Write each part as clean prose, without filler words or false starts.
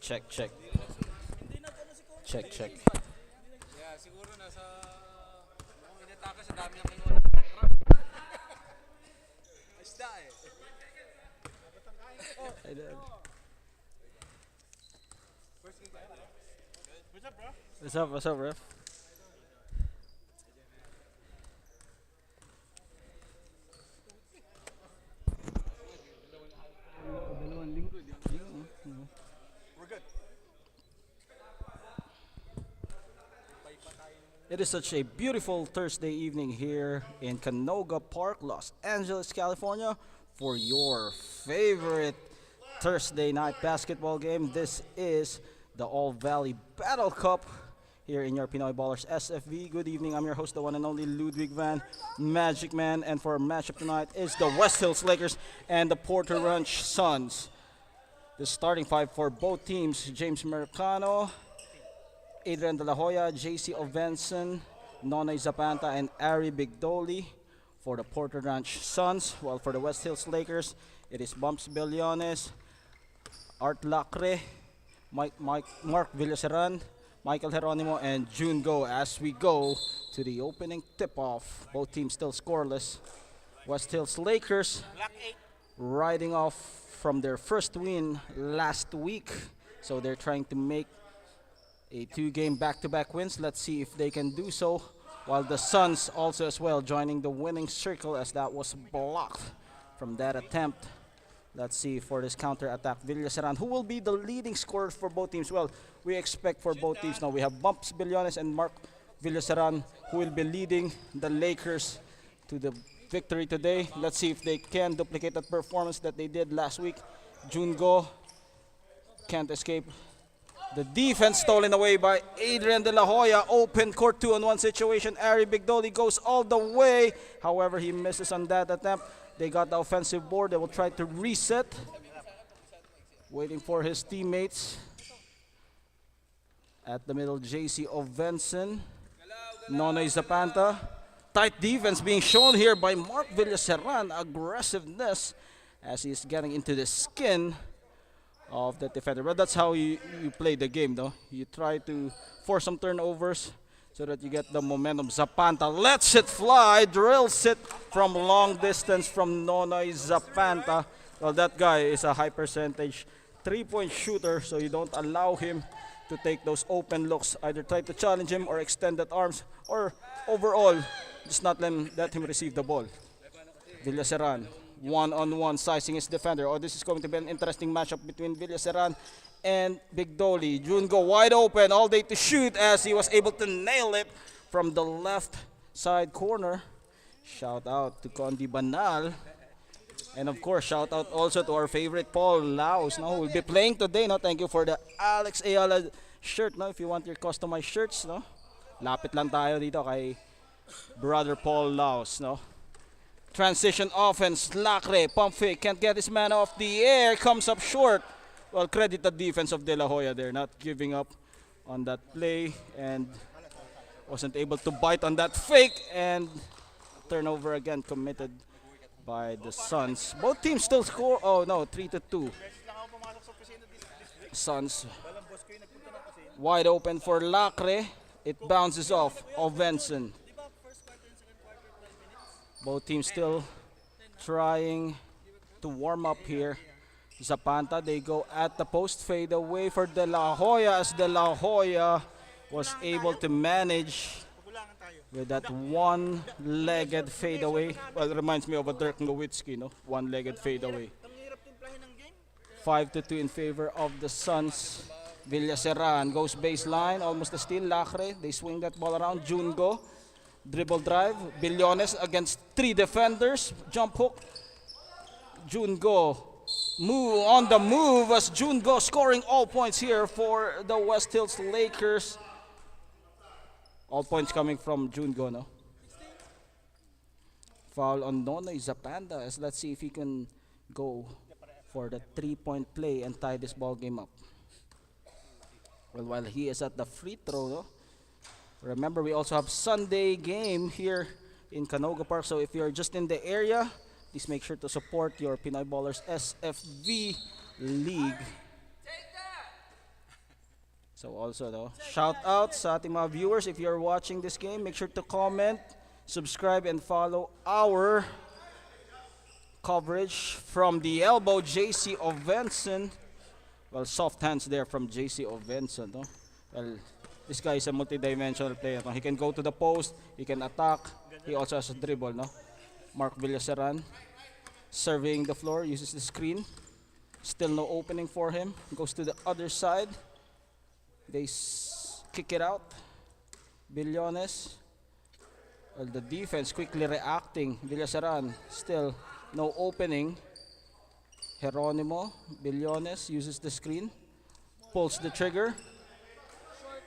Check, check. Check, check. Yeah, siguro nasa kung inatake sa dami ng kinuha ng crab. Isda eh. What's up, ref? We're good. It is such a beautiful Thursday evening here in Canoga Park, Los Angeles, California, for your favorite Thursday night basketball game. This is the All Valley Battle Cup here in your Pinoy Ballers SFV. Good evening. I'm your host, the one and only Ludwig Van Magic Man, and for our matchup tonight is the West Hills Lakers and the Porter Ranch Suns. The starting five for both teams: James Mercano, Adrian De La Hoya, JC Ovenson, Nonay Zapanta, and Ari Bigdoli for the Porter Ranch Suns. While for the West Hills Lakers, it is Bumps Billiones, Art Lacre, Mark Villaseran, Michael Geronimo, and June Go as we go to the opening tip-off. Both teams still scoreless. West Hills Lakers riding off from their first win last week, so they're trying to make a two-game back-to-back wins. Let's see if they can do so. While the Suns also as well joining the winning circle, as that was blocked from that attempt. Let's see for this counter-attack. Villaseran, who will be the leading scorer for both teams? Well, we expect for both teams now. We have Bumps Billiones and Mark Villaseran, who will be leading the Lakers to the victory today. Let's see if they can duplicate that performance that they did last week. Jungo can't escape the defense, stolen away by Adrian De La Hoya. Open court 2-on-1 situation. Ari Bigdoli goes all the way. However, he misses on that attempt. They got the offensive board. They will try to reset. Waiting for his teammates. At the middle, JC Ovenson. Nonoy Zapanta. Tight defense being shown here by Mark Villaseran. Aggressiveness as he's getting into the skin of the defender. But that's how you play the game, though. You try to force some turnovers so that you get the momentum. Zapanta lets it fly, drills it from long distance from Nonoy Zapanta. Well, that guy is a high percentage three-point shooter, so you don't allow him to take those open looks. Either try to challenge him or extended arms, or overall, just not let him receive the ball. Villaseran, one-on-one sizing his defender. Oh, this is going to be an interesting matchup between Villaseran and Bigdoli. Jungo wide open all day to shoot as he was able to nail it from the left side corner. Shout out to Condi Banal. And of course, shout out also to our favorite Paul Laos, no, who will be playing today. No? Thank you for the Alex Ayala shirt. No? If you want your customized shirts, no? Lapit lang tayo dito kay brother Paul Laos. No? Transition offense, Lacre, pump fake, can't get his man off the air, comes up short. Well, credit the defense of De La Hoya there, not giving up on that play and wasn't able to bite on that fake, and turnover again committed by the Suns. Both teams still score, oh no, 3-2. Suns wide open for Lacre. It bounces off Ovenson. Both teams still trying to warm up here. Zapanta, they go at the post, fade away for De La Hoya as De La Hoya was able to manage with that one-legged fadeaway. Well, it reminds me of a Dirk Nowitzki, no? One-legged fadeaway. 5-2 in favor of the Suns. Villaseran goes baseline, almost a steal. Lacre, they swing that ball around. Jungo, dribble drive. Billiones against three defenders. Jump hook. Jungo move on the move as Jungo scoring all points here for the West Hills Lakers. All points coming from Jungo, no? Foul on Nonoy Zapanda as let's see if he can go for the three-point play and tie this ball game up. Well, while he is at the free throw, no? Remember, we also have Sunday game here in Canoga Park. So if you're just in the area, please make sure to support your Pinoy Ballers SFV League. So also no, shout out sa ating mga viewers, if you're watching this game, make sure to comment, subscribe, and follow our coverage from the elbow. JC Ovenson. Well, soft hands there from JC Ovenson. No? Well, this guy is a multi-dimensional player. No? He can go to the post, he can attack, he also has a dribble. No? Mark Villaseran surveying the floor, uses the screen. Still no opening for him. Goes to the other side. They kick it out. Billones. Well, the defense quickly reacting. Villaseran still no opening. Geronimo. Billones uses the screen. Pulls the trigger.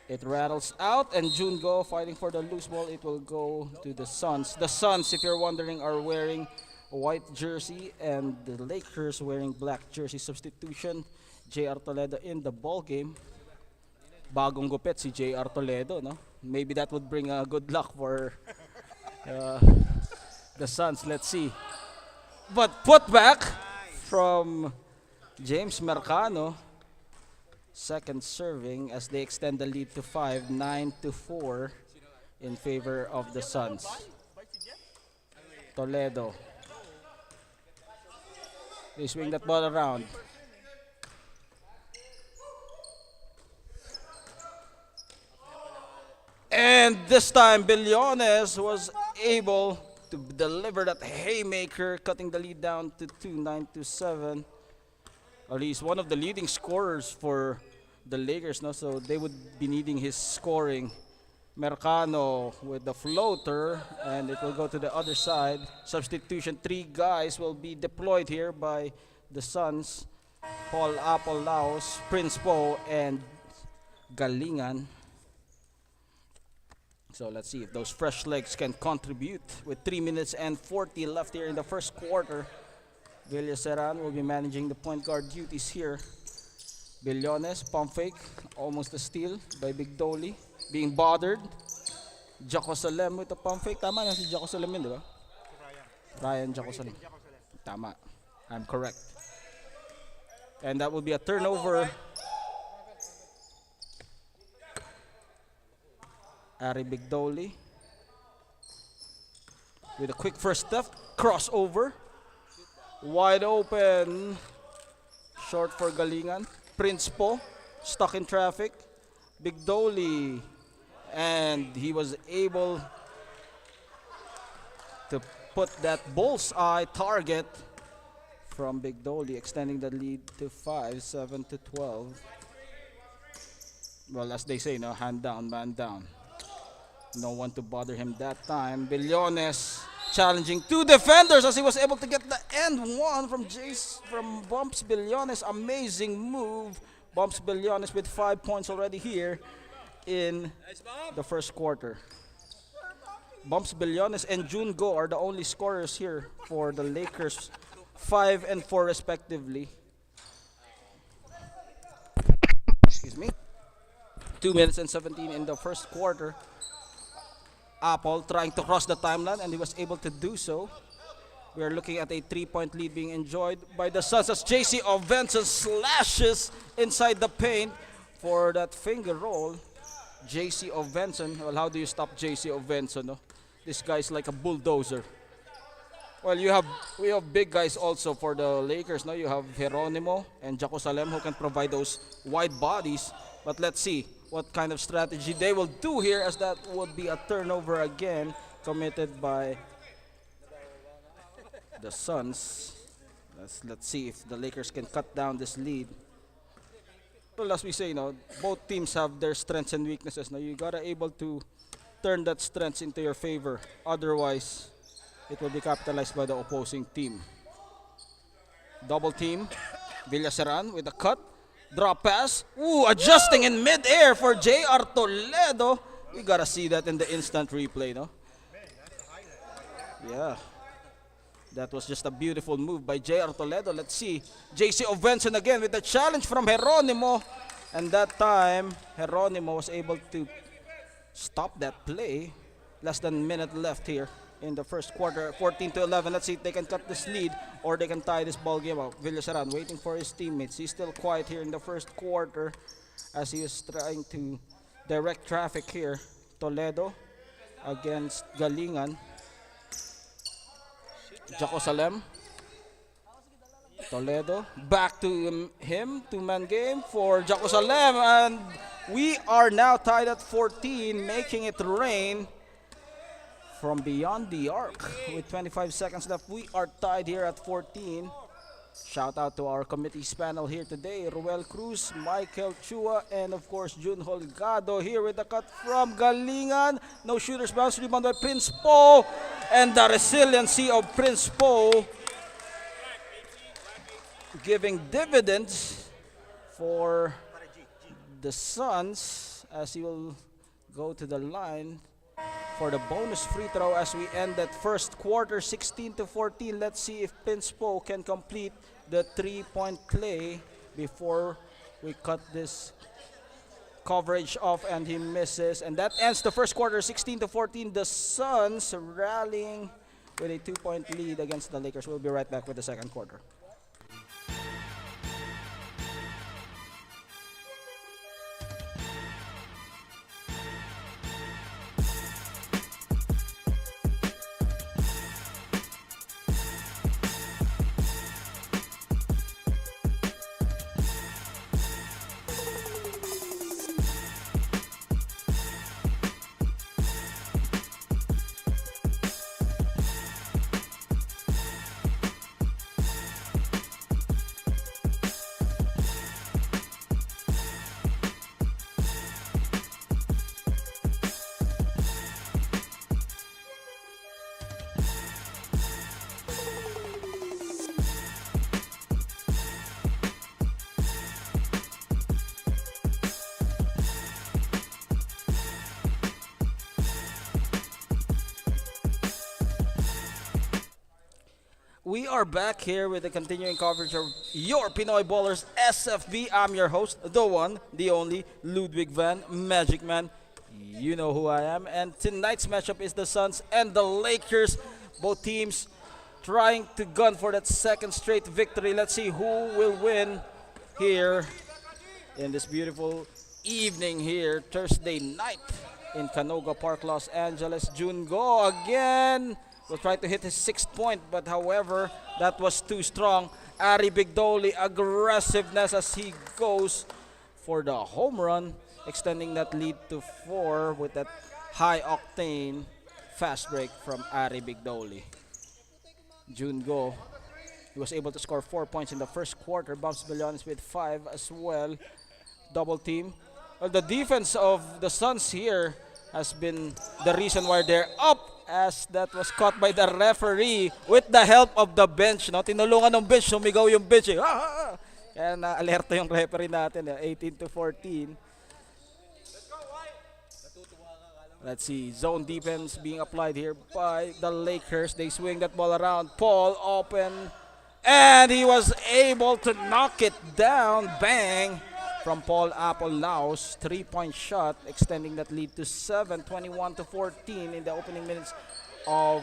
It rattles out, and Jungo fighting for the loose ball. It will go to the Suns. The Suns, if you're wondering, are wearing a white jersey, and the Lakers wearing black jersey. Substitution, JR Toledo in the ball game. Bagong gupit si JR Toledo, no? Maybe that would bring good luck for the Suns. Let's see. But put back from James Mercano. Second serving as they extend the lead to 5, 9-4 in favor of the Suns. Toledo. They swing that ball around. And this time, Billones was able to deliver that haymaker, cutting the lead down to 2, 9-7. At least one of the leading scorers for the Lakers, no? So they would be needing his scoring. Mercano with the floater, and it will go to the other side. Substitution, 3 guys will be deployed here by the Suns. Paul Apolaus, Prince Po, and Galingan. So let's see if those fresh legs can contribute with 3 minutes and 40 left here in the first quarter. Villaseran will be managing the point guard duties here. Billones, pump fake, almost a steal by Big Dolly. Being bothered. Jaco Salem with a pump fake. Tama na si Jaco Salem yun, di ba? Ryan Jaco Salem. Tama. I'm correct. And that will be a turnover. Ari Big Dolly with a quick first step. Crossover. Wide open. Short for Galingan. Prince Po stuck in traffic. Big Dolly, and he was able to put that bullseye target from Big Dolly, extending the lead to 5, 7-12. Well, as they say, no, hand down, man down. No one to bother him that time. Billones challenging 2 defenders as he was able to get the end one from Bumps Billones. Amazing move. Bumps Billones with 5 points already here in the first quarter. Bumps Billones and Jungo are the only scorers here for the Lakers, 5 and 4 respectively. Excuse me. 2 minutes and 17 in the first quarter. Apple trying to cross the timeline, and he was able to do so. We are looking at a 3-point lead being enjoyed by the Suns as JC Ovenson slashes inside the paint for that finger roll. JC Ovenson. Well, how do you stop JC Ovenson? No? This guy's like a bulldozer. Well, we have big guys also for the Lakers. No, you have Geronimo and Jaco Salem who can provide those wide bodies. But let's see what kind of strategy they will do here, as that would be a turnover again committed by the Suns. Let's see if the Lakers can cut down this lead. Well, as we say, both teams have their strengths and weaknesses. Now you gotta able to turn that strengths into your favor. Otherwise, it will be capitalized by the opposing team. Double team. Villaseran with a cut. Drop pass. Ooh, adjusting in mid-air for JR Toledo. We gotta see that in the instant replay, no? Yeah. That was just a beautiful move by JR Toledo. Let's see. JC Ovenson again with the challenge from Geronimo. And that time, Geronimo was able to stop that play. Less than a minute left here in the first quarter. 14-11. Let's see if they can cut this lead or they can tie this ball game out. Villaseran waiting for his teammates. He's still quiet here in the first quarter. as he is trying to direct traffic here. Toledo against Galingan. Jaco Salem. Toledo back to him. Two-man game for Jaco Salem. And we are now tied at 14, making it rain from beyond the arc. With 25 seconds left, we are tied here at 14. Shout out to our committee's panel here today. Ruel Cruz, Michael Chua, and of course Jun Holgado here with the cut from Galingan. No shooters, bounce rebound by Prince Po. And the resiliency of Prince Po giving dividends for the Suns as he will go to the line for the bonus free throw as we end that first quarter 16-14. Let's see if Pinspo can complete the 3-point play before we cut this coverage off and he misses. And that ends the first quarter 16-14. The Suns rallying with a 2-point lead against the Lakers. We'll be right back with the second quarter. We are back here with the continuing coverage of your Pinoy Ballers SFB. I'm your host, the one, the only, Ludwig Van Magic Man. You know who I am. And tonight's matchup is the Suns and the Lakers. Both teams trying to gun for that second straight victory. Let's see who will win here in this beautiful evening here, Thursday night in Canoga Park, Los Angeles. Jun Go again will try to hit his 6th point, but however, that was too strong. Ari Bigdoli, aggressiveness as he goes for the home run, extending that lead to 4 with that high-octane fast break from Ari Bigdoli. Jun Go, he was able to score 4 points in the first quarter. Bumps Billones with 5 as well. Double team. Well, the defense of the Suns here has been the reason why they're up, as that was caught by the referee with the help of the bench. No? Tinulungan ng bench, sumigaw yung bench. Kaya na-alerto yung referee natin, 18-14. Let's see, zone defense being applied here by the Lakers. They swing that ball around. Paul open, and he was able to knock it down. Bang! From Paul Apolaus, 3-point shot, extending that lead to 7, 21-14 in the opening minutes of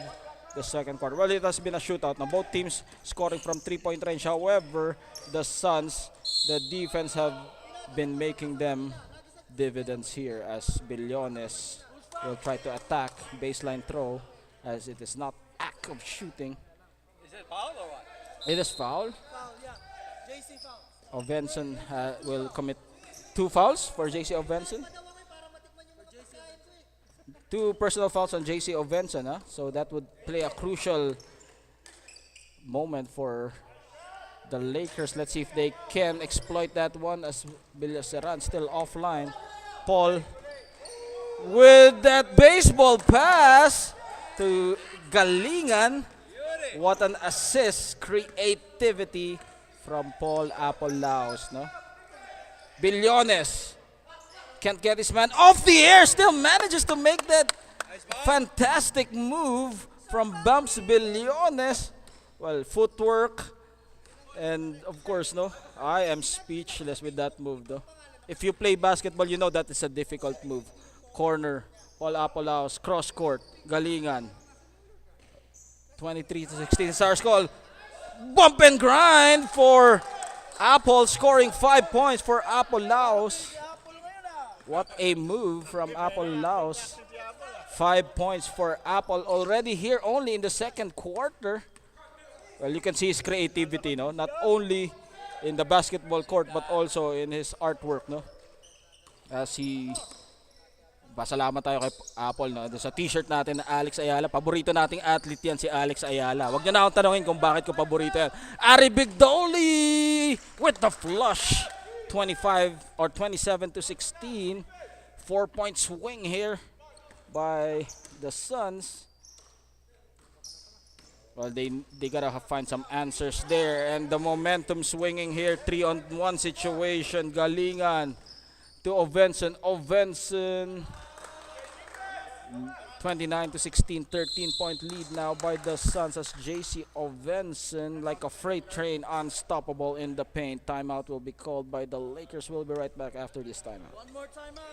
the second quarter. Well, it has been a shootout. Now, both teams scoring from 3-point range. However, the Suns, the defense have been making them dividends here as Billones will try to attack baseline throw as it is not act of shooting. Is it foul or what? It is foul. Foul, yeah. JC foul. Ovenson will commit 2 fouls for JC Ovenson. 2 personal fouls on JC Ovenson. Huh? So that would play a crucial moment for the Lakers. Let's see if they can exploit that one as Villaseran still offline. Paul with that baseball pass to Galingan. What an assist, creativity from Paul Apolaus, no? Billones can't get his man off the air, still manages to make that fantastic move from Bumps Billones. Well, footwork, and of course, no, I am speechless with that move, though. If you play basketball, you know that is a difficult move. Corner, Paul Apolaus, cross court, Galingan. 23-16, Stars call. Bump and grind for Apple, scoring 5 points for Apolaus. What a move from Apple Laos. 5 points for Apple already here only in the second quarter. Well, you can see his creativity, no? Not only in the basketball court but also in his artwork, no? As he pasalamat tayo kay Apple, no? Doon sa t-shirt natin na Alex Ayala. Paborito nating athlete yan si Alex Ayala. Huwag niyo na akong tanongin kung bakit ko paborito yan. Ari Bigdoli with the flush. 25 or 27-16. 4-point swing here by the Suns. Well, they gotta find some answers there, and the momentum swinging here. 3-on-1 situation. Galingan to Ovenson. Ovenson. 29-16, 13-point lead now by the Suns as JC Ovenson, like a freight train, unstoppable in the paint. Timeout will be called by the Lakers. We'll be right back after this timeout. One more timeout.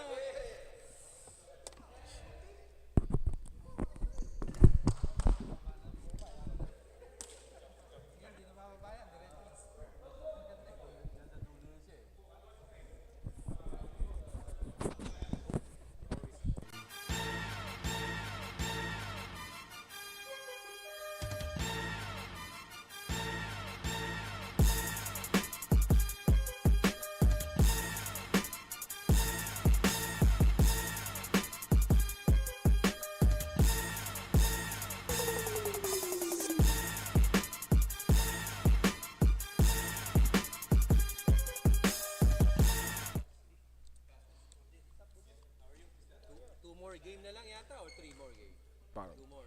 Two more game na lang yata or three more game? Two more.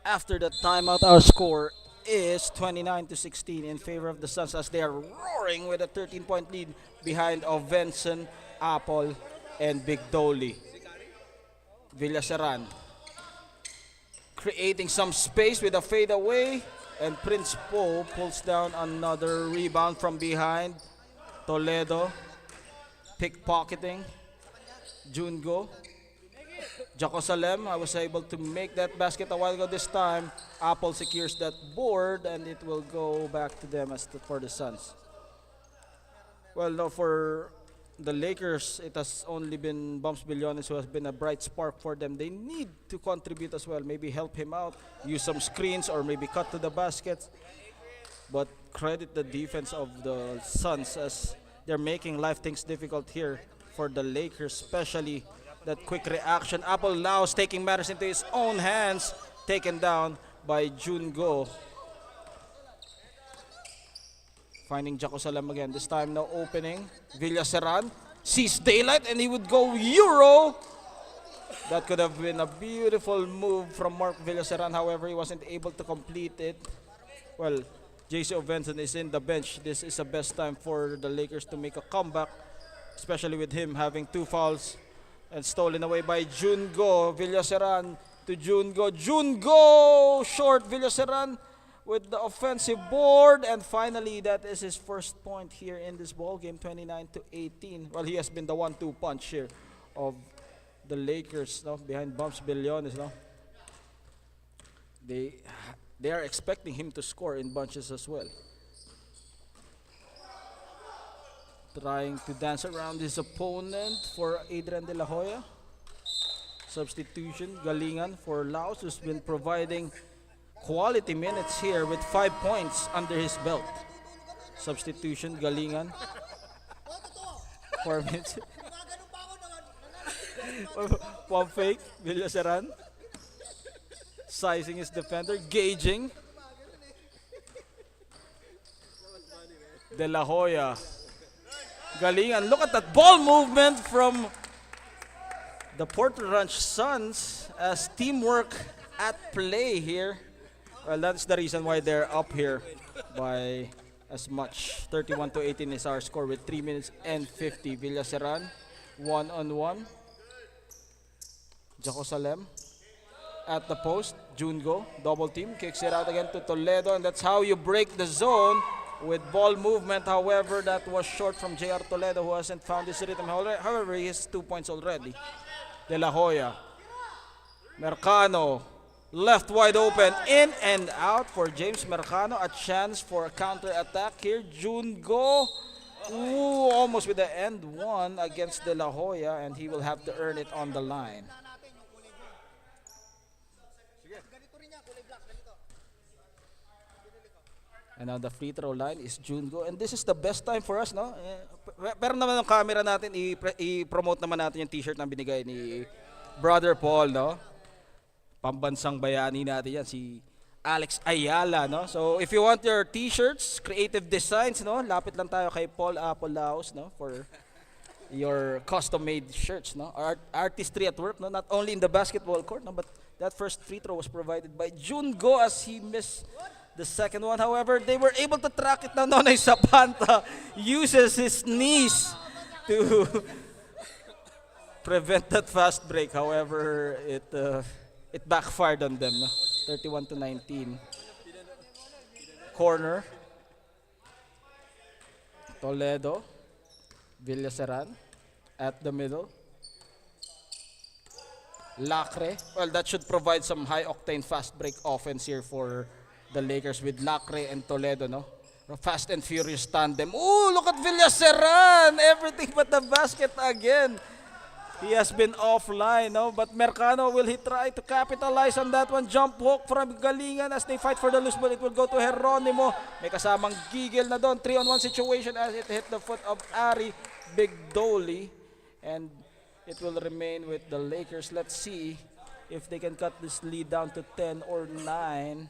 After the timeout, our score is 29-16 in favor of the Suns as they are roaring with a 13-point lead behind Ovenson, Apple, and Bigdoli. Villaseran creating some space with a fadeaway, and Prince Poe pulls down another rebound from behind. Toledo pickpocketing. Jungo. Jaco Salem, I was able to make that basket a while ago. This time, Apple secures that board, and it will go back to them for the Suns. Well, no, for the Lakers, it has only been Bumps Billones who has been a bright spark for them. They need to contribute as well. Maybe help him out, use some screens, or maybe cut to the baskets. But credit the defense of the Suns as they're making life things difficult here for the Lakers, especially that quick reaction. Apple Laos taking matters into his own hands, taken down by Jungo. Finding Jaco Salam again, this time no opening. Villaseran sees daylight and he would go Euro. That could have been a beautiful move from Mark Villaseran, however he wasn't able to complete it. Well, JC Ovenson is in the bench. This is the best time for the Lakers to make a comeback, especially with him having 2 fouls and stolen away by Jungo. Villaseran to Jungo. Jungo short. Villaseran with the offensive board, and finally that is his first point here in this ball game, 29-18. Well, he has been the 1-2 punch here of the Lakers, no, behind Bumps Billones, no. They are expecting him to score in bunches as well. Trying to dance around his opponent for Adrian De La Hoya. Substitution, Galingan for Laos, who's been providing quality minutes here with 5 points under his belt. Substitution, Galingan. 4 minutes. Pump fake, Villaseran. Sizing his defender, gauging. De La Hoya. Galingan, look at that ball movement from the Porter Ranch Suns as teamwork at play here. Well, that's the reason why they're up here by as much. 31-18 is our score with 3 minutes and 50. Villaseran, 1-on-1. Jaco Salem at the post. Jungo, double team, kicks it out again to Toledo, and that's how you break the zone with ball movement. However, that was short from JR Toledo, who hasn't found his rhythm. However, he has 2 points already. De La Hoya. Mercano. Left wide open, in and out for James Mercano. A chance for a counter attack here. Jungo Ooh, almost with the end one against De La Hoya, and he will have to earn it on the line. And on the free throw line is Jungo. And this is the best time for us, no? Pero naman yung camera natin, i-promote naman natin yung t-shirt na binigay ni Brother Paul, no? Pambansang bayani natin yan, si Alex Ayala, no? So if you want your t-shirts, creative designs, no? Lapit lang tayo kay Paul Apolaos, no? For your custom-made shirts, no? Artistry at work, no? Not only in the basketball court, no? But that first free throw was provided by Jungo as he missed the second one. However, they were able to track it down. Nonoy Zapanta uses his knees to prevent that fast break. However, it backfired on them. No? 31-19. Corner. Toledo. Villaseran at the middle. Lacre. Well, that should provide some high-octane fast break offense here for the Lakers with Lacre and Toledo, no? Fast and furious tandem. Ooh, look at Villaseran! Everything but the basket again. He has been offline, no? But Mercano, will he try to capitalize on that one? Jump hook from Galingan as they fight for the loose ball. It will go to Geronimo. May kasamang gigil na doon. 3-on-1 situation as it hit the foot of Ari Bigdoli. And it will remain with the Lakers. Let's see if they can cut this lead down to 10 or 9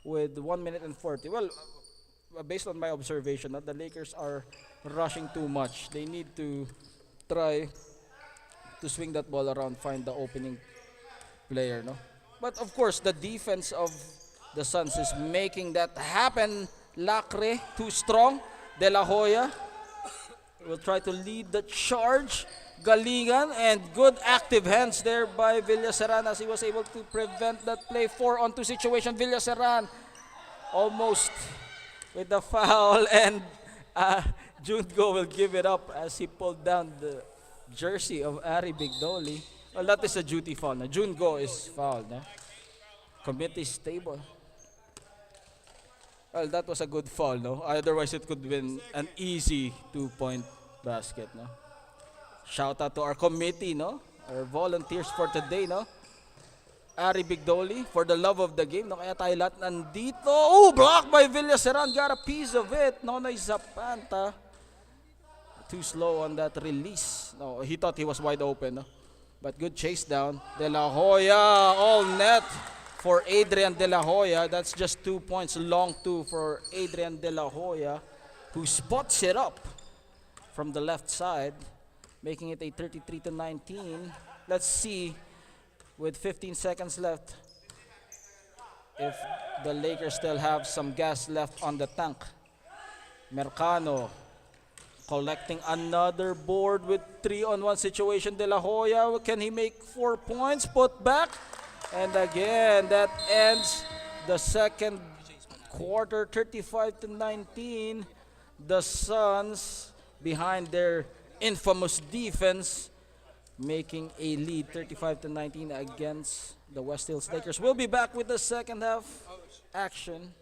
with 1 minute and 40. Well, based on my observation, the Lakers are rushing too much. They need to try to swing that ball around, find the opening player, no? But of course, the defense of the Suns is making that happen. Lacre, too strong. De La Hoya will try to lead the charge. Galingan, and good active hands there by Villaseran as he was able to prevent that play. 4-on-2 situation. Villaseran almost with the foul, and Jungo will give it up as he pulled down the jersey of Ari Bigdoli. Well, that is a duty foul. Now, Jungo is fouled. No? Committee stable. Well, that was a good foul, no? Otherwise, it could have been an easy 2-point basket, no? Shout out to our committee, no? Our volunteers for today, no? Ari Bigdoli, for the love of the game, no? Kaya tayo lahat nandito. Oh, blocked by Villaseran. Got a piece of it. Nonoy Zapanta. Too slow on that release. No, he thought he was wide open, no? But good chase down. De La Hoya, all net for Adrian De La Hoya. That's just 2 points. Long 2 for Adrian De La Hoya, who spots it up from the left side, making it a 33-19. Let's see, with 15 seconds left, if the Lakers still have some gas left on the tank. Mercano collecting another board with 3-on-1 situation. De La Hoya, can he make 4 points? Put back. And again, that ends the second quarter, 35-19. The Suns, behind their infamous defense, making a lead 35-19 against the West Hills Lakers. We'll be back with the second half action.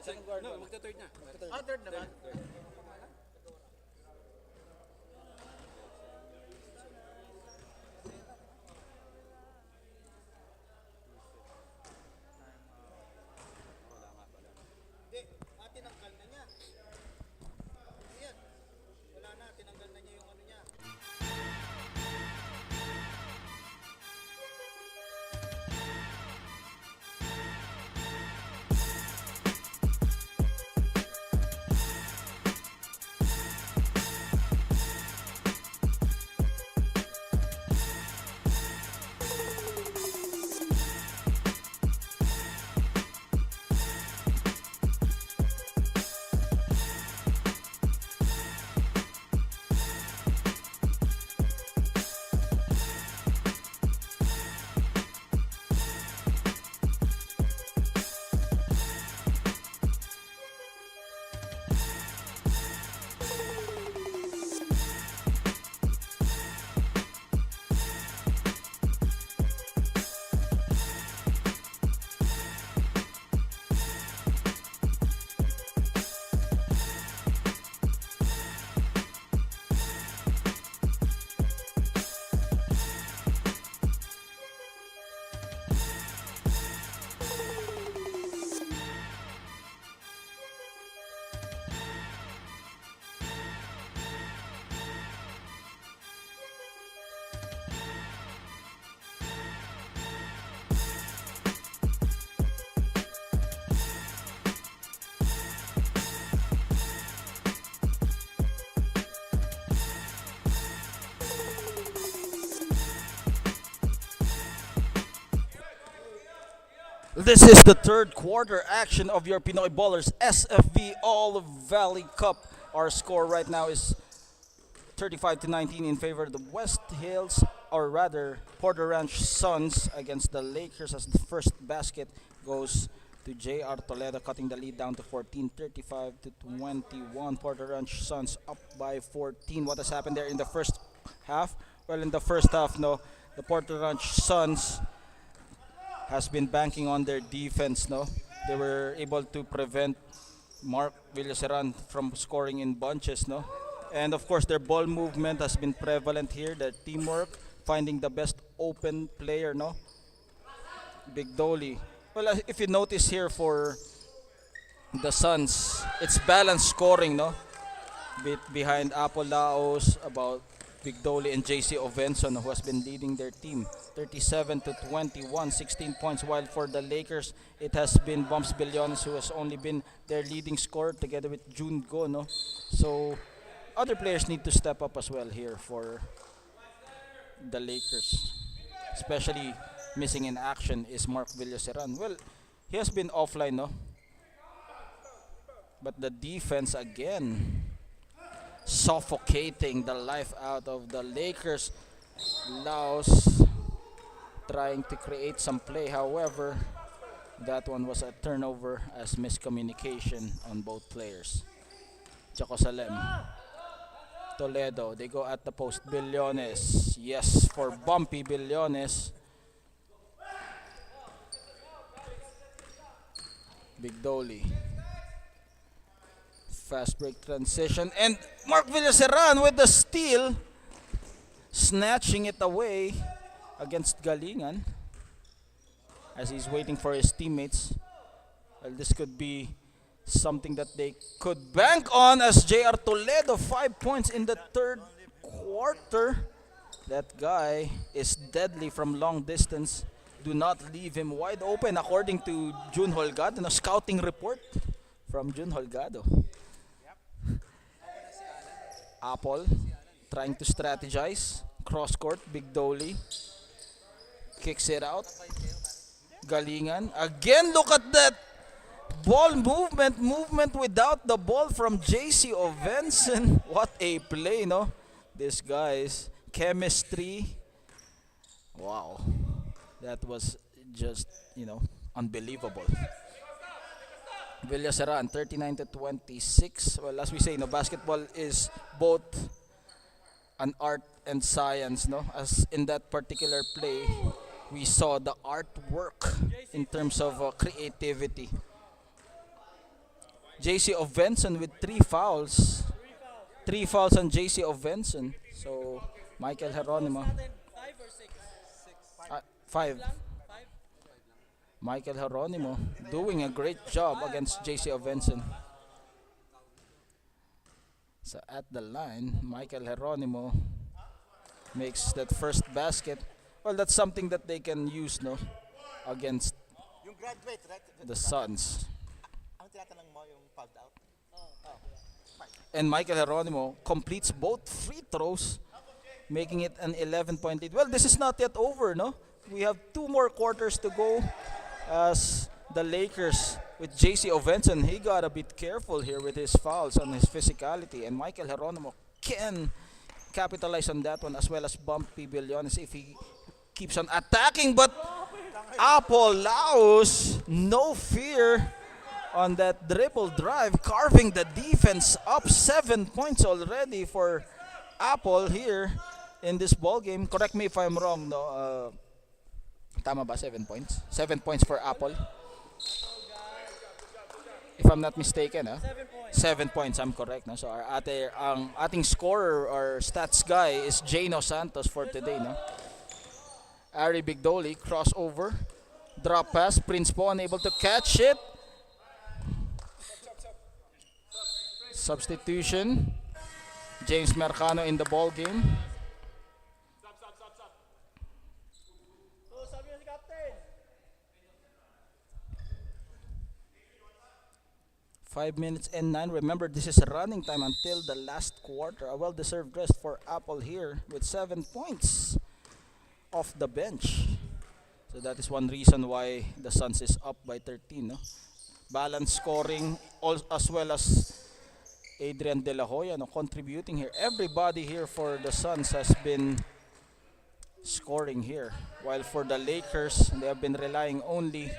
Second guard. No, magta-third na. Third naman. Hindi, tinanggal na niya. Ayan. Wala na, tinanggal na niya yung ano niya. This is the third quarter action of your Pinoy Ballers SFV All Valley Cup. Our score right now is 35 to 19 in favor of the West Hills, or rather Porter Ranch Suns against the Lakers, as the first basket goes to JR Toledo, cutting the lead down to 14, 35 to 21. Porter Ranch Suns up by 14. What has happened there in the first half? Well, in the first half, no, the Porter Ranch Suns has been banking on their defense, no? They were able to prevent Mark Villaseran from scoring in bunches, no? And of course, their ball movement has been prevalent here. Their teamwork, finding the best open player, no? Big Dolly. Well, if you notice here for the Suns, it's balanced scoring, no? Bit behind Apple Laos, about Big Dolly and JC Ovenson, who has been leading their team. 37 to 21, 16 points. While for the Lakers, it has been Bumps Billones, who has only been their leading scorer, together with June Go, no? So other players need to step up as well here for the Lakers. Especially missing in action is Mark Villaseran. Well, he has been offline, no? But the defense again suffocating the life out of the Lakers. Laos trying to create some play, however, that one was a turnover as miscommunication on both players. Chacosalem, Toledo, they go at the post. Billones, yes, for Bumpy Billones. Big Dolly, fast break transition, and Mark Villaseran with the steal, snatching it away against Galingan as he's waiting for his teammates. Well, this could be something that they could bank on, as JR Toledo 5 points in the third quarter. That guy is deadly from long distance. Do not leave him wide open, according to June Holgado. A scouting report from June Holgado. Apple trying to strategize. Cross court, Big Dolly kicks it out. Galingan. Again, look at that ball movement without the ball from JC Ovenson. What a play, no? This guy's chemistry. Wow. That was just, unbelievable. Villaseran, 39 to 26. Well, as we say, basketball is both an art and science, no? As in that particular play, we saw the artwork in terms of creativity. JC Ovenson with 3 fouls. 3 fouls on JC Ovenson. So, Michael Geronimo. 5. Michael Geronimo doing a great job against JC Ovenson. So at the line, Michael Geronimo makes that first basket. Well, that's something that they can use, no, against Yung graduate, right? the Suns. Ang tinatanong mo yung fouled out? And Michael Geronimo completes both free throws, making it an 11-point lead. Well, this is not yet over, no? We have 2 more quarters to go, as the Lakers with JC Ovenson, he got a bit careful here with his fouls and his physicality, and Michael Geronimo can capitalize on that one, as well as Bumpy Billones if he keeps on attacking. But Apple Laos, no fear on that dribble drive, carving the defense up. 7 points already for Apple here in this ball game. Correct me if I'm wrong, no? Tama ba? 7 points? 7 points for Apple. If I'm not mistaken, 7 points, I'm correct. No? So ang ating scorer or stats guy is Jano Santos for today. No? Ari Big Dolly, crossover, drop pass, Prince Po unable to catch it. Substitution, James Mercano in the ball game. 5 minutes and 9. Remember, this is running time until the last quarter. A well-deserved rest for Apple here with 7 points off the bench. So that is one reason why the Suns is up by 13. No? Balance scoring as well as Adrian De La Hoya contributing here. Everybody here for the Suns has been scoring here. While for the Lakers, they have been relying only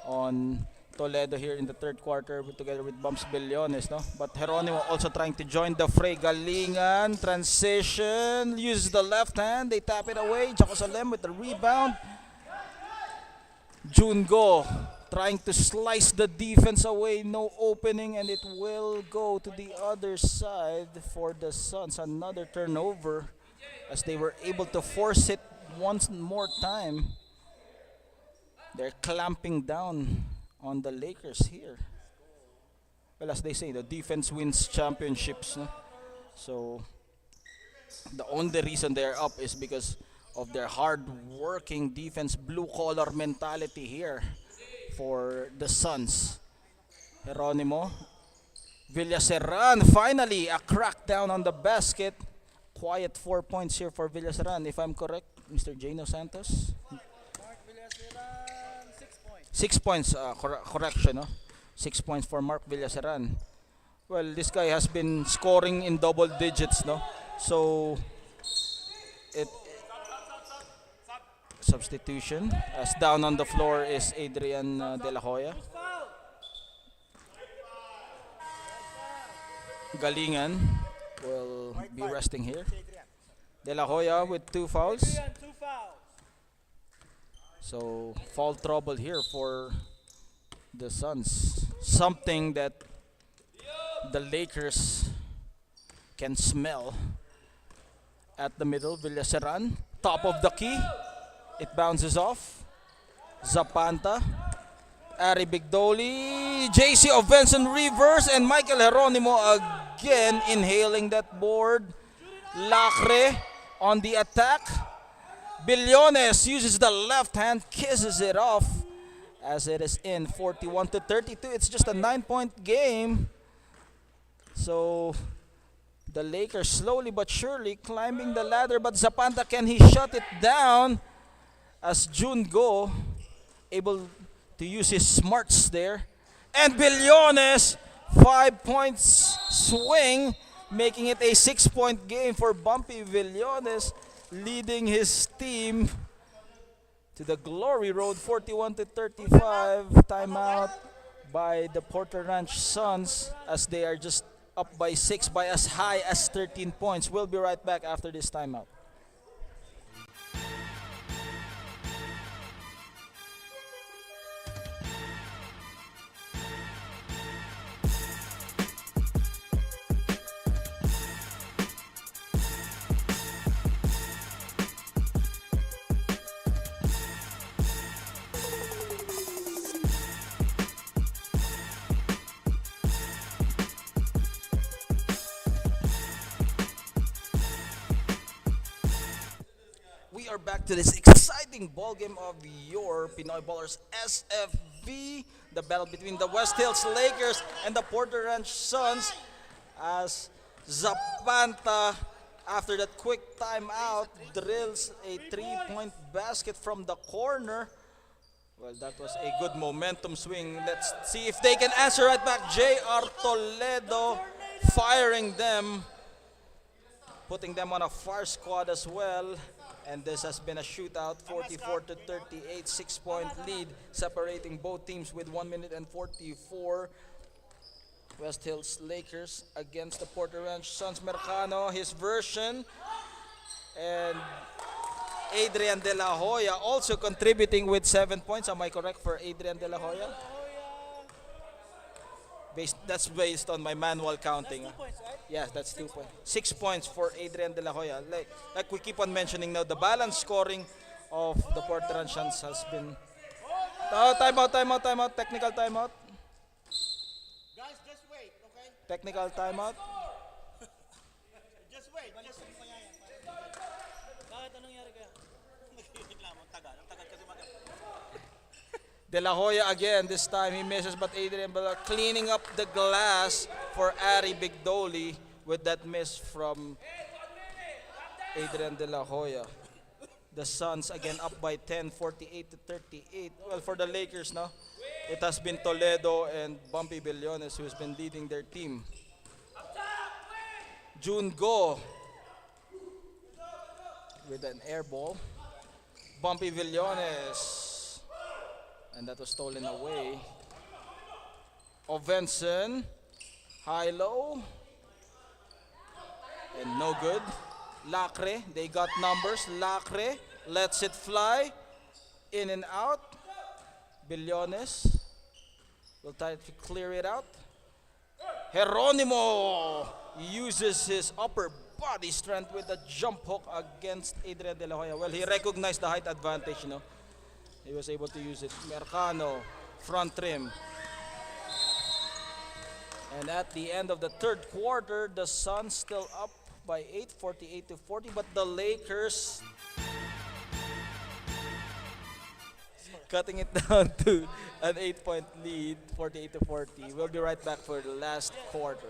on Toledo here in the third quarter together with Bumps Billones. No? But Geronimo also trying to join the fray. Galingan, transition, uses the left hand. They tap it away. Jaco Salem with the rebound. Jungo trying to slice the defense away, no opening, and it will go to the other side for the Suns. Another turnover as they were able to force it once more time. They're clamping down on the Lakers here. Well, as they say, the defense wins championships. No? So the only reason they're up is because of their hard-working defense, blue-collar mentality here for the Suns. Geronimo. Villaseran, finally a crackdown on the basket. Quiet 4 points here for Villaseran, if I'm correct, Mr. Jano Santos. Mark Villaseran, 6 points. 6 points, correction, no? 6 points for Mark Villaseran. Well, this guy has been scoring in double digits, no? So, substitution, as down on the floor is Adrian De La Hoya. Galingan will be resting here. De La Hoya with 2 fouls. 2 fouls. So foul trouble here for the Suns. Something that the Lakers can smell. At the middle, Villaseran, top of the key. It bounces off. Zapanta. Ari Bigdoli. JC Ovenson reverse. And Michael Geronimo again inhaling that board. Lacre on the attack. Billones uses the left hand, kisses it off as it is in 41-32. It's just a 9-point game. So the Lakers slowly but surely climbing the ladder, but Zapanta, can he shut it down as Jungo able to use his smarts there. And Billones, 5 points swing, making it a 6-point game for Bumpy Billones, leading his team to the glory road, 41-35. Timeout by the Porter Ranch Suns as they are just up by 6 by as high as 13 points. We'll be right back after this timeout. We are back to this exciting ball game of your Pinoy Ballers SFV. The battle between the West Hills Lakers and the Porter Ranch Suns as Zapanta, after that quick timeout, drills a 3-point basket from the corner. Well, that was a good momentum swing. Let's see if they can answer right back. J.R. Toledo firing them, putting them on a far squad as well. And this has been a shootout, 44-38, 6-point lead, separating both teams with 1 minute and 44. West Hills Lakers against the Porter Ranch Suns. Mercano, his version. And Adrian De La Hoya also contributing with 7 points. Am I correct for Adrian De La Hoya? That's based on my manual counting. 2 points, right? Yes, that's 2 points. 6 points for Adrian De La Hoya. Like we keep on mentioning now, the balance scoring of the Porter Ranch Suns has been... Oh, timeout, technical timeout. Guys, just wait, okay? Technical timeout. Just wait. Bakit anong nangyari kaya? Nagreklamo, tagal. Ang tagal kasi De La Hoya again, this time he misses, but Adrian Bala cleaning up the glass for Ari Bigdoli with that miss from Adrian De La Hoya. The Suns again up by 10, 48 to 38. Well, for the Lakers, no, it has been Toledo and Bumpy Billones who has been leading their team. June Go with an air ball. Bumpy Villones. And that was stolen away. Ovenson. High-low. And no good. Lacre. They got numbers. Lacre lets it fly. In and out. Billones will try to clear it out. Geronimo uses his upper body strength with a jump hook against Adrian De La Hoya. Well, he recognized the height advantage, you know. He was able to use it. Mercano, front rim. And at the end of the third quarter, the Suns still up by 8, 48 to 40, but the Lakers cutting it down to an 8-point lead, 48 to 40. We'll be right back for the last quarter.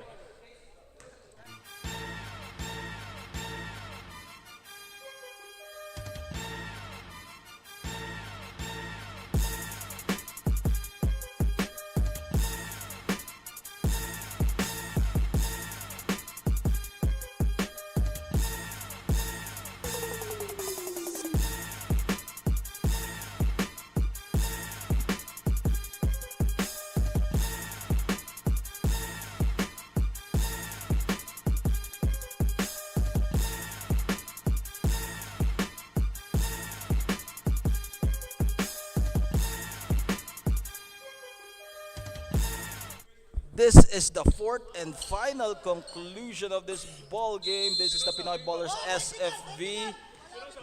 This is the fourth and final conclusion of this ball game. This is the Pinoy Ballers SFV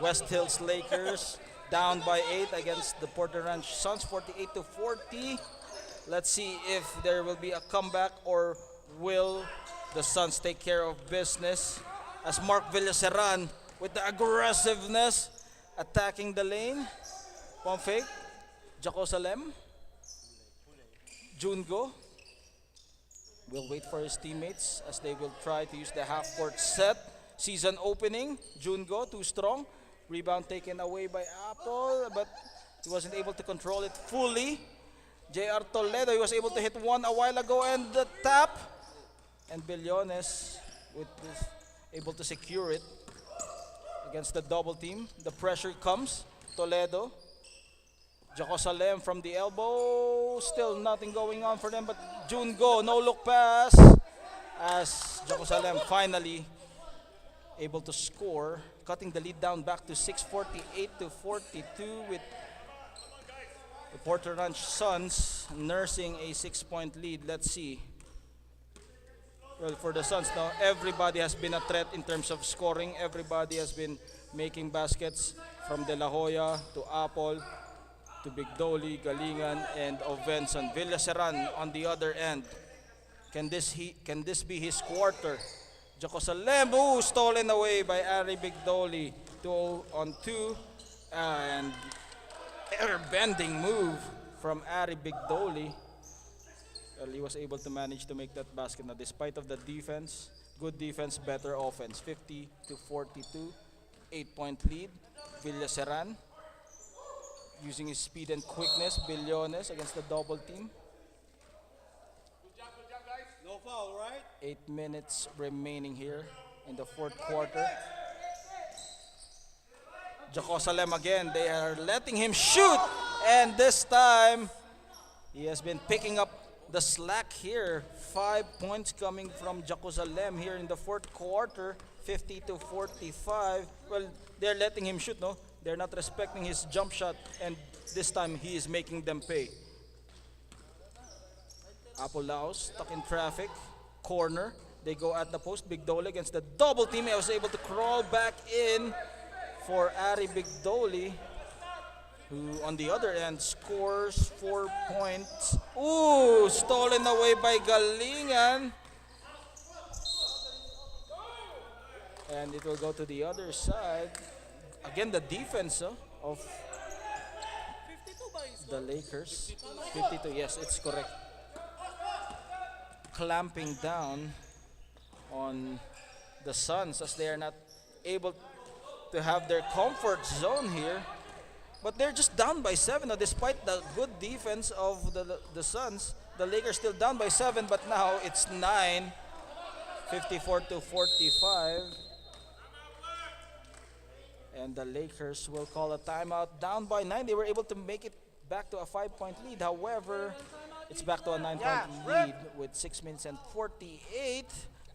West Hills Lakers down by 8 against the Porter Ranch Suns, 48 to 40. Let's see if there will be a comeback or will the Suns take care of business as Mark Villaseran with the aggressiveness attacking the lane. Pump fake. Jaco Salem. Jungo will wait for his teammates as they will try to use the half-court set. Season opening, Jungo, too strong. Rebound taken away by Apple, but he wasn't able to control it fully. JR Toledo, he was able to hit one a while ago, and the tap. And Billones with this, able to secure it against the double team. The pressure comes. Toledo. Jaco Salem from the elbow. Still nothing going on for them, but Jungo, no look pass. As Jaco Salem finally able to score, cutting the lead down back to 6:48 to 42 with the Porter Ranch Suns nursing a 6-point lead. Let's see. Well, for the Suns now, everybody has been a threat in terms of scoring. Everybody has been making baskets from De La Hoya to Apple to Bigdoli, Galingan, and Ovenson. Villaseran on the other end. Can this be his quarter? Jaco Salem, stolen away by Ari Bigdoli. 2-on-2, and air-bending move from Ari Bigdoli. Well, he was able to manage to make that basket. Now, despite of the defense, good defense, better offense. 50 to 42, 8-point lead. Villaseran using his speed and quickness. Billones against the double team. No foul, right? 8 minutes remaining here in the fourth quarter. Jaco Salem again, they are letting him shoot, and this time he has been picking up the slack here. 5 points coming from Jaco Salem here in the fourth quarter, 50 to 45. Well, they're letting him shoot, no? They're not respecting his jump shot, and this time he is making them pay. Apolaos stuck in traffic, corner. They go at the post. Bigdoli against the double team. He was able to crawl back in for Ari Bigdoli, who on the other end scores 4 points. Ooh, stolen away by Galingan. And it will go to the other side. Again, the defense of 52 ba is the Lakers. 52, yes, it's correct. Clamping down on the Suns as they are not able to have their comfort zone here. But they're just down by 7 now, despite the good defense of the Suns. The Lakers still down by 7, but now it's 9, 54 to 45. And the Lakers will call a timeout. Down by 9, they were able to make it back to a 5-point lead. However, it's back to a 9-point lead with 6 minutes and 48.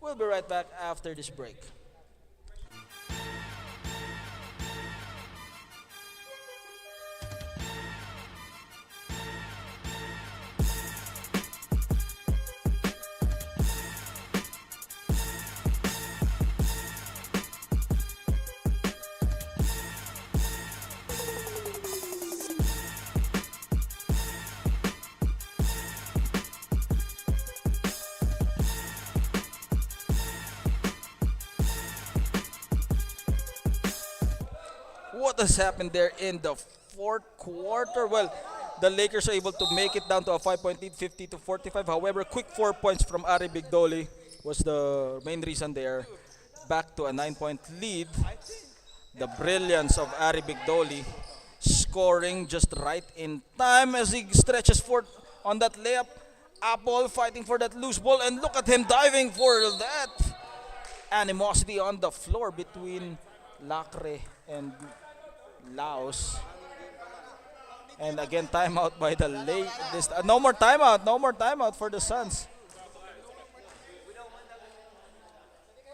We'll be right back after this break. What has happened there in the fourth quarter? Well, the Lakers are able to make it down to a 5-point lead, 50 to 45. However, quick 4 points from Ari Bigdoli was the main reason there. Back to a 9-point lead. The brilliance of Ari Bigdoli scoring just right in time as he stretches forth on that layup. Apple fighting for that loose ball, and look at him diving for that. Animosity on the floor between Lacre and Laos. And again, timeout by the Lakers. No more timeout for the Suns.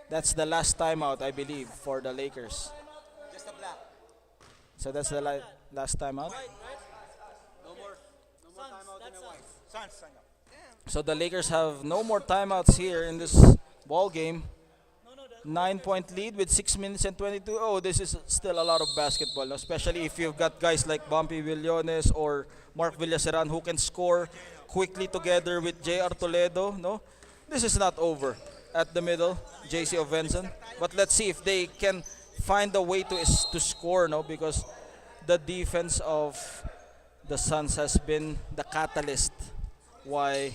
That's the last timeout, I believe, for the Lakers. Just a black. So that's the last timeout. No more timeout in a white. Suns, sign up. So the Lakers have no more timeouts here in this ball game. 9-point lead with 6 minutes and 22. Oh, this is still a lot of basketball, no? Especially if you've got guys like Bumpy Villones or Mark Villaseran who can score quickly together with J.R. Toledo. No, this is not over. At the middle, J.C. Ovenson. But let's see if they can find a way to score, no? Because the defense of the Suns has been the catalyst why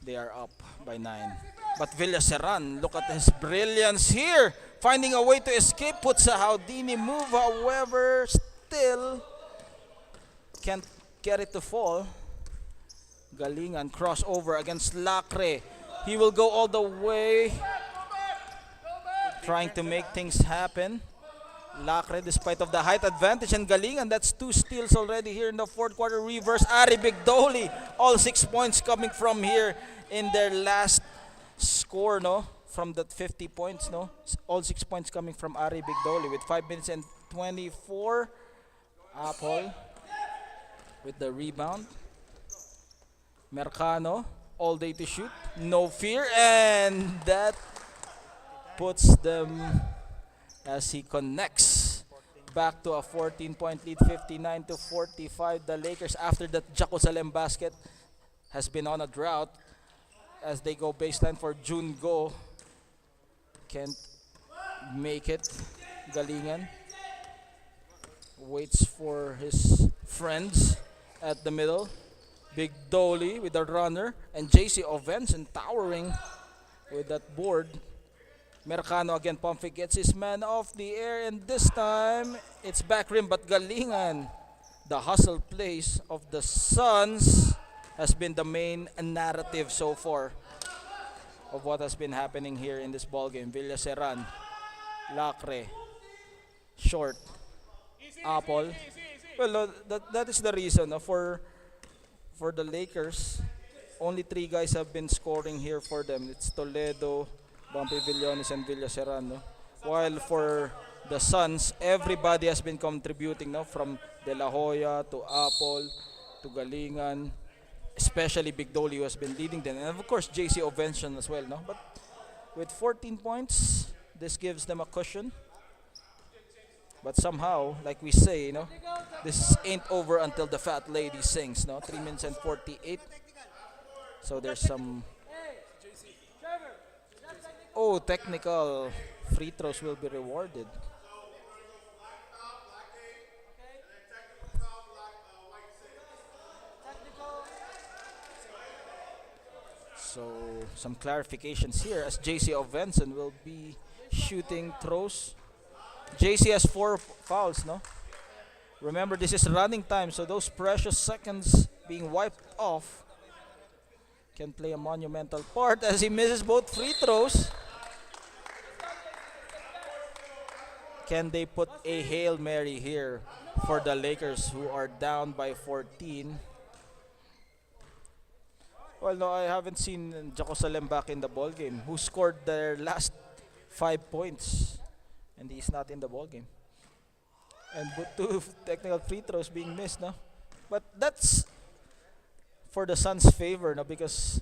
they are up by 9. But Villaseran, look at his brilliance here. Finding a way to escape, puts a Houdini move. However, still can't get it to fall. Galingan crossover against Lacre. He will go all the way, trying to make things happen. Lacre, despite of the height advantage, and Galingan, that's 2 steals already here in the fourth quarter. Reverse Ari Bigdoli, all 6 points coming from here in their last score, no? From that 50 points, no? All 6 points coming from Ari Bigdoli with 5 minutes and 24. Apple with the rebound. Mercano, all day to shoot. No fear, and that puts them as he connects back to a 14-point lead, 59 to 45. The Lakers, after that Jerusalem basket, has been on a drought as they go baseline for June Go. Can't make it. Galingan waits for his friends at the middle. Big Dolly with the runner, and JC Ovenson towering with that board. Mercano again, Pomfik gets his man off the air, and this time it's back rim, but Galingan, the hustle plays of the Suns, has been the main narrative so far of what has been happening here in this ball game. Villaseran, Lacre, short, Apple. Well, no, that is the reason for the Lakers. Only 3 guys have been scoring here for them. It's Toledo, Bumpy Villones, and Villaseran. No? While for the Suns, everybody has been contributing, no? From De La Hoya to Apple to Galingan, especially Big Dolly, who has been leading them, and of course JC Ovention as well. No? But with 14 points, this gives them a cushion. But somehow, like we say, you know, this ain't over until the fat lady sings. No, 3 minutes and 48. So there's some. Oh, technical free throws will be rewarded. So some clarifications here as JC Ovenson will be shooting throws JC has 4 fouls, no? Remember, this is running time, so those precious seconds being wiped off can play a monumental part as he misses both free throws. Can they put a Hail Mary here for the Lakers who are down by 14? Well, no, I haven't seen Jaco Salem back in the ball game. Who scored their last 5 points, and he's not in the ball game. And two technical free throws being missed, no? But that's for the Suns' favor, no? Because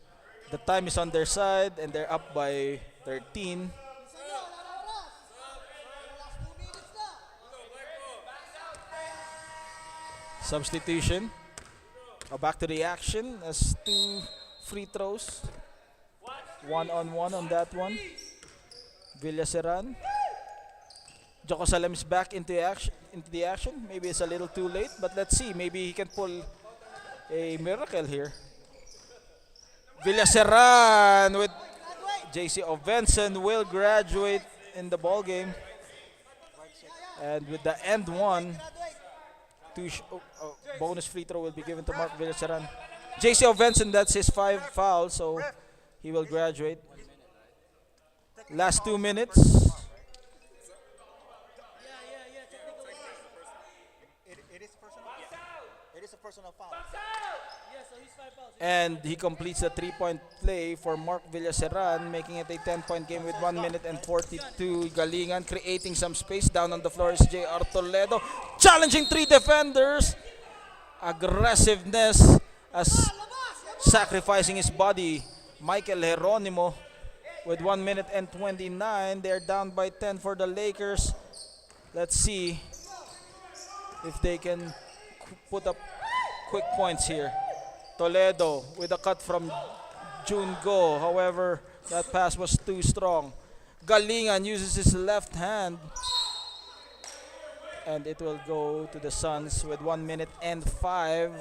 the time is on their side and they're up by 13. Substitution. Back to the action as 2 free throws. 1-on-1 on that one. Villaseran. Jaco Salem is back into the action. Maybe it's a little too late, but let's see. Maybe he can pull a miracle here. Villaseran with JC Ovenson will graduate in the ball game. And with the end one, bonus free throw will be given to Mark Villaseran. JC Ovenson, that's his 5 fouls, so he will graduate. Last 2 minutes. It is a personal foul. And he completes the 3-point play for Mark Villaseran, making it a 10-point game with 1 minute and 42. Galingan creating some space. Down on the floor is J.R. Toledo. Challenging 3 defenders. Aggressiveness as sacrificing his body. Michael Jeronimo with 1 minute and 29. They're down by 10 for the Lakers. Let's see if they can put up quick points here. Toledo with a cut from June Go. However, that pass was too strong. Galingan uses his left hand. And it will go to the Suns with 1 minute and 5.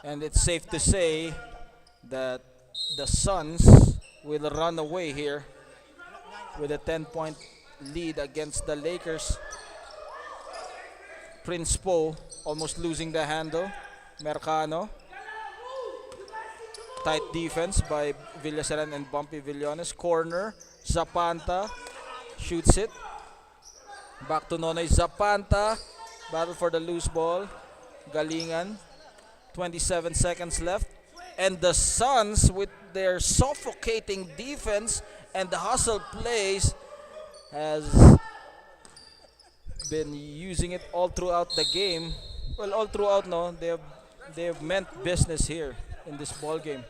And it's safe to say that the Suns will run away here with a 10-point lead against the Lakers. Prince Poe almost losing the handle. Mercano. Tight defense by Villaseran and Bumpy Villones. Corner. Zapanta shoots it. Back to Nonoy Zapanta. Battle for the loose ball. Galingan. 27 seconds left. And the Suns, with their suffocating defense and the hustle plays, has been using it all throughout the game. Well, all throughout, no, they have meant business here in this ball game.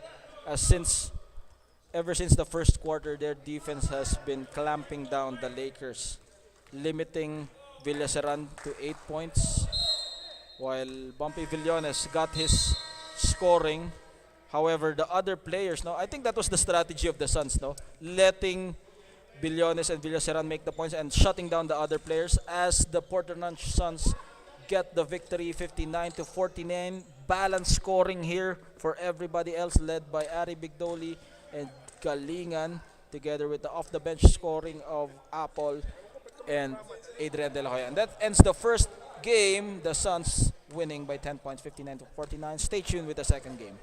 Ever since the first quarter, their defense has been clamping down the Lakers, limiting Villaseran to 8 points, while Bumpy Villones got his scoring. However, the other players, no, I think that was the strategy of the Suns, no, letting Villones and Villaseran make the points and shutting down the other players as the Porter Ranch Suns get the victory 59-49. Balanced scoring here for everybody else, led by Ari Bigdoli and Galingan, together with the off-the-bench scoring of Apple and Adrian De La Hoya. And that ends the first game, the Suns winning by 10 points, 59-49. Stay tuned with the second game.